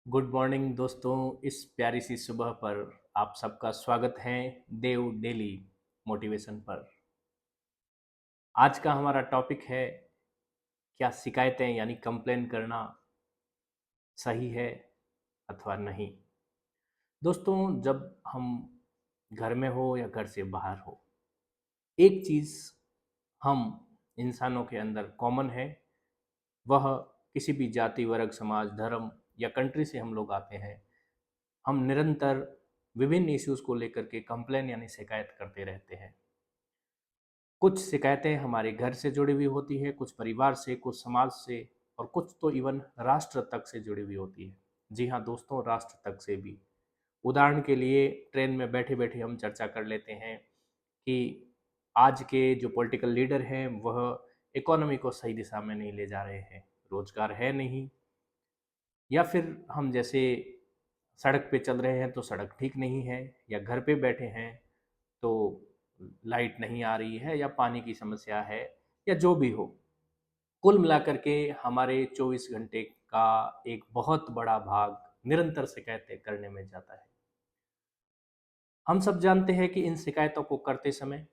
Good morning दोस्तों। इस प्यारी सी सुबह पर आप सबका स्वागत है देव डेली मोटिवेशन पर। आज का हमारा टॉपिक है, क्या शिकायतें यानी कंप्लेन करना सही है अथवा नहीं। दोस्तों, जब हम घर में हो या घर से बाहर हो, एक चीज़ हम इंसानों के अंदर कॉमन है। वह किसी भी जाति, वर्ग, समाज, धर्म या कंट्री से हम लोग आते हैं, हम निरंतर विभिन्न इश्यूज़ को लेकर के कंप्लेन यानी शिकायत करते रहते हैं। कुछ शिकायतें हमारे घर से जुड़ी हुई होती है, कुछ परिवार से, कुछ समाज से, और कुछ तो इवन राष्ट्र तक से जुड़ी हुई होती है। जी हाँ दोस्तों, राष्ट्र तक से भी। उदाहरण के लिए ट्रेन में बैठे बैठे हम चर्चा कर लेते हैं कि आज के जो पॉलिटिकल लीडर हैं वह इकोनॉमी को सही दिशा में नहीं ले जा रहे हैं, रोजगार है नहीं। या फिर हम जैसे सड़क पे चल रहे हैं तो सड़क ठीक नहीं है, या घर पे बैठे हैं तो लाइट नहीं आ रही है, या पानी की समस्या है, या जो भी हो। कुल मिलाकर के हमारे 24 घंटे का एक बहुत बड़ा भाग निरंतर शिकायतें करने में जाता है। हम सब जानते हैं कि इन शिकायतों को करते समय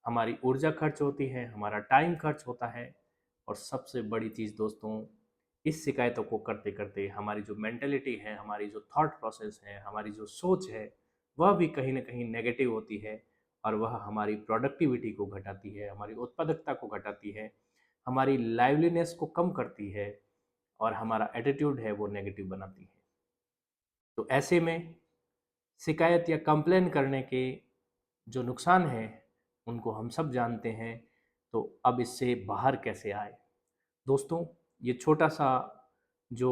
हमारी ऊर्जा खर्च होती है, हमारा टाइम खर्च होता है, और सबसे बड़ी चीज़ दोस्तों, इस शिकायतों को करते करते हमारी जो मेंटेलिटी है, हमारी जो थॉट प्रोसेस है, हमारी जो सोच है, वह भी कहीं ना कहीं नेगेटिव होती है। और वह हमारी प्रोडक्टिविटी को घटाती है, हमारी उत्पादकता को घटाती है, हमारी लाइवलीनेस को कम करती है, और हमारा एटीट्यूड है वो नेगेटिव बनाती है। तो ऐसे में शिकायत या कंप्लेन करने के जो नुकसान हैं उनको हम सब जानते हैं। तो अब इससे बाहर कैसे आए। दोस्तों, ये छोटा सा जो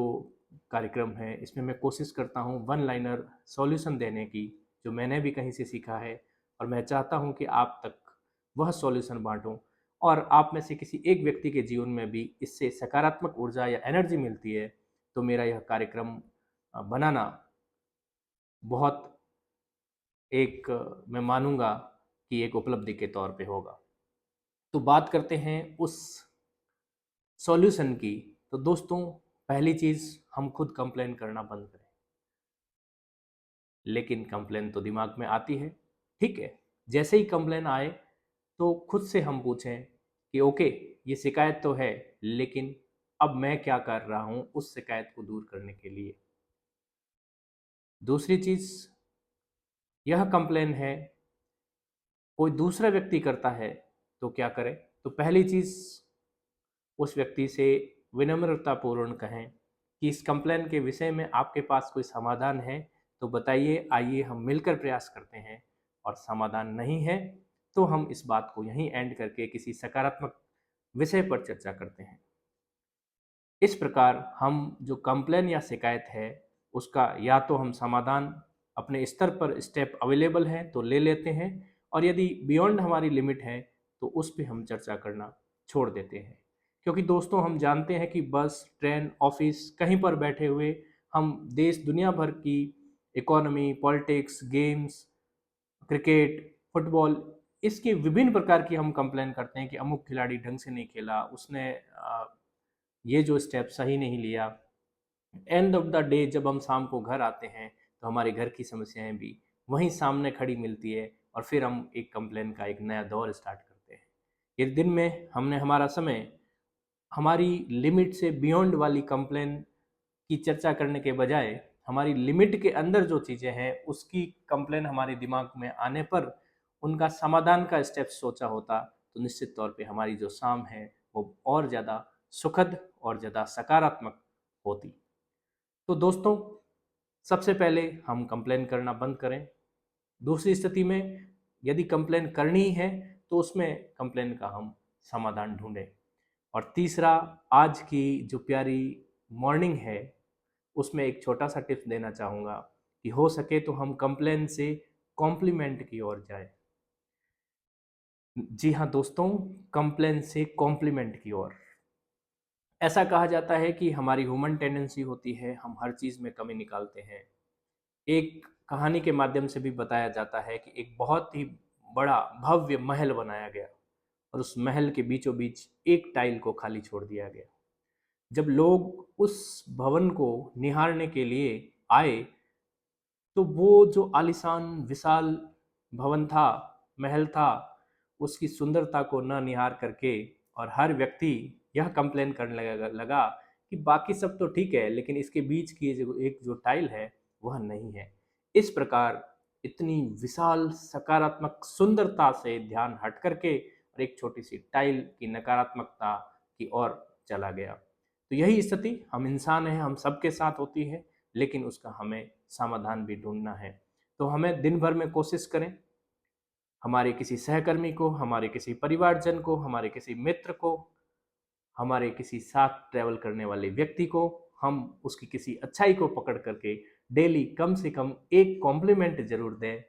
कार्यक्रम है इसमें मैं कोशिश करता हूँ वन लाइनर सॉल्यूशन देने की, जो मैंने भी कहीं से सीखा है, और मैं चाहता हूँ कि आप तक वह सॉल्यूशन बांटूं, और आप में से किसी एक व्यक्ति के जीवन में भी इससे सकारात्मक ऊर्जा या एनर्जी मिलती है। तो मेरा यह कार्यक्रम बनाना बहुत एक मैं मानूंगा कि एक उपलब्धि के तौर पे होगा। तो बात करते हैं उस सॉल्यूशन की। तो दोस्तों, पहली चीज़, हम खुद कंप्लेन करना बंद करें। लेकिन कंप्लेन तो दिमाग में आती है, ठीक है। जैसे ही कंप्लेन आए तो खुद से हम पूछें कि ओके, ये शिकायत तो है, लेकिन अब मैं क्या कर रहा हूँ उस शिकायत को दूर करने के लिए। दूसरी चीज़, यह कंप्लेन है कोई दूसरा व्यक्ति करता है तो क्या करें। तो पहली चीज़, उस व्यक्ति से विनम्रतापूर्ण कहें कि इस कंप्लेन के विषय में आपके पास कोई समाधान है तो बताइए, आइए हम मिलकर प्रयास करते हैं। और समाधान नहीं है तो हम इस बात को यहीं एंड करके किसी सकारात्मक विषय पर चर्चा करते हैं। इस प्रकार हम जो कंप्लेन या शिकायत है उसका या तो हम समाधान अपने स्तर पर स्टेप अवेलेबल है तो ले लेते हैं, और यदि बियॉन्ड हमारी लिमिट है तो उस पर हम चर्चा करना छोड़ देते हैं। क्योंकि दोस्तों, हम जानते हैं कि बस, ट्रेन, ऑफिस, कहीं पर बैठे हुए हम देश दुनिया भर की economy, politics, games, cricket, football, इसकी विभिन्न प्रकार की हम कंप्लेन करते हैं कि अमुक खिलाड़ी ढंग से नहीं खेला, उसने ये जो स्टेप सही नहीं लिया। एंड ऑफ द डे जब हम शाम को घर आते हैं तो हमारे घर की समस्याएं भी वहीं सामने खड़ी मिलती है, और फिर हम एक कंप्लेन का एक नया दौर स्टार्ट करते हैं। ये दिन में हमने हमारा समय हमारी लिमिट से बियॉन्ड वाली कंप्लेन की चर्चा करने के बजाय हमारी लिमिट के अंदर जो चीज़ें हैं उसकी कंप्लेन हमारे दिमाग में आने पर उनका समाधान का स्टेप सोचा होता, तो निश्चित तौर पे हमारी जो शाम है वो और ज़्यादा सुखद और ज़्यादा सकारात्मक होती। तो दोस्तों, सबसे पहले हम कंप्लेन करना बंद करें। दूसरी स्थिति में, यदि कंप्लेन करनी ही है तो उसमें कंप्लेन का हम समाधान ढूंढें। और तीसरा, आज की जो प्यारी मॉर्निंग है उसमें एक छोटा सा टिप्स देना चाहूँगा कि हो सके तो हम कंप्लेन से कॉम्प्लीमेंट की ओर जाए। जी हाँ दोस्तों, कंप्लेन से कॉम्प्लीमेंट की ओर। ऐसा कहा जाता है कि हमारी ह्यूमन टेंडेंसी होती है, हम हर चीज़ में कमी निकालते हैं। एक कहानी के माध्यम से भी बताया जाता है कि एक बहुत ही बड़ा भव्य महल बनाया गया, और उस महल के बीचों बीच एक टाइल को खाली छोड़ दिया गया। जब लोग उस भवन को निहारने के लिए आए, तो वो जो आलीशान विशाल भवन था, महल था, उसकी सुंदरता को न निहार करके और हर व्यक्ति यह कंप्लेन करने लगा कि बाकी सब तो ठीक है, लेकिन इसके बीच की जो टाइल है वह नहीं है। इस प्रकार इतनी विशाल सकारात्मक सुंदरता से ध्यान हट करके और एक छोटी सी टाइल की नकारात्मकता की ओर चला गया। तो यही स्थिति हम इंसान हैं, हम सबके साथ होती है, लेकिन उसका हमें समाधान भी ढूंढना है। तो हमें दिन भर में कोशिश करें, हमारे किसी सहकर्मी को, हमारे किसी परिवारजन को, हमारे किसी मित्र को, हमारे किसी साथ ट्रैवल करने वाले व्यक्ति को, हम उसकी किसी अच्छाई को पकड़ करके डेली कम से कम एक कॉम्प्लीमेंट जरूर दें।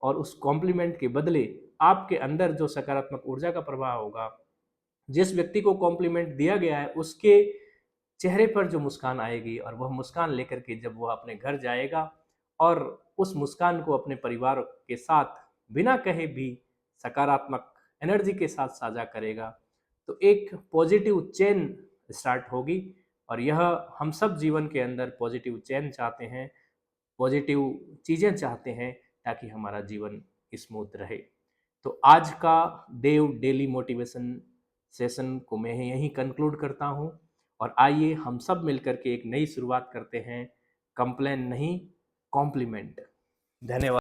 और उस कॉम्प्लीमेंट के बदले आपके अंदर जो सकारात्मक ऊर्जा का प्रवाह होगा, जिस व्यक्ति को कॉम्प्लीमेंट दिया गया है उसके चेहरे पर जो मुस्कान आएगी, और वह मुस्कान लेकर के जब वह अपने घर जाएगा और उस मुस्कान को अपने परिवार के साथ बिना कहे भी सकारात्मक एनर्जी के साथ साझा करेगा, तो एक पॉजिटिव चेन स्टार्ट होगी। और यह हम सब जीवन के अंदर पॉजिटिव चेन चाहते हैं, पॉजिटिव चीज़ें चाहते हैं, ताकि हमारा जीवन स्मूथ रहे। तो आज का देव डेली मोटिवेशन सेशन को मैं यहीं कंक्लूड करता हूँ, और आइए हम सब मिलकर के एक नई शुरुआत करते हैं। कंप्लेन नहीं, कॉम्प्लीमेंट। धन्यवाद।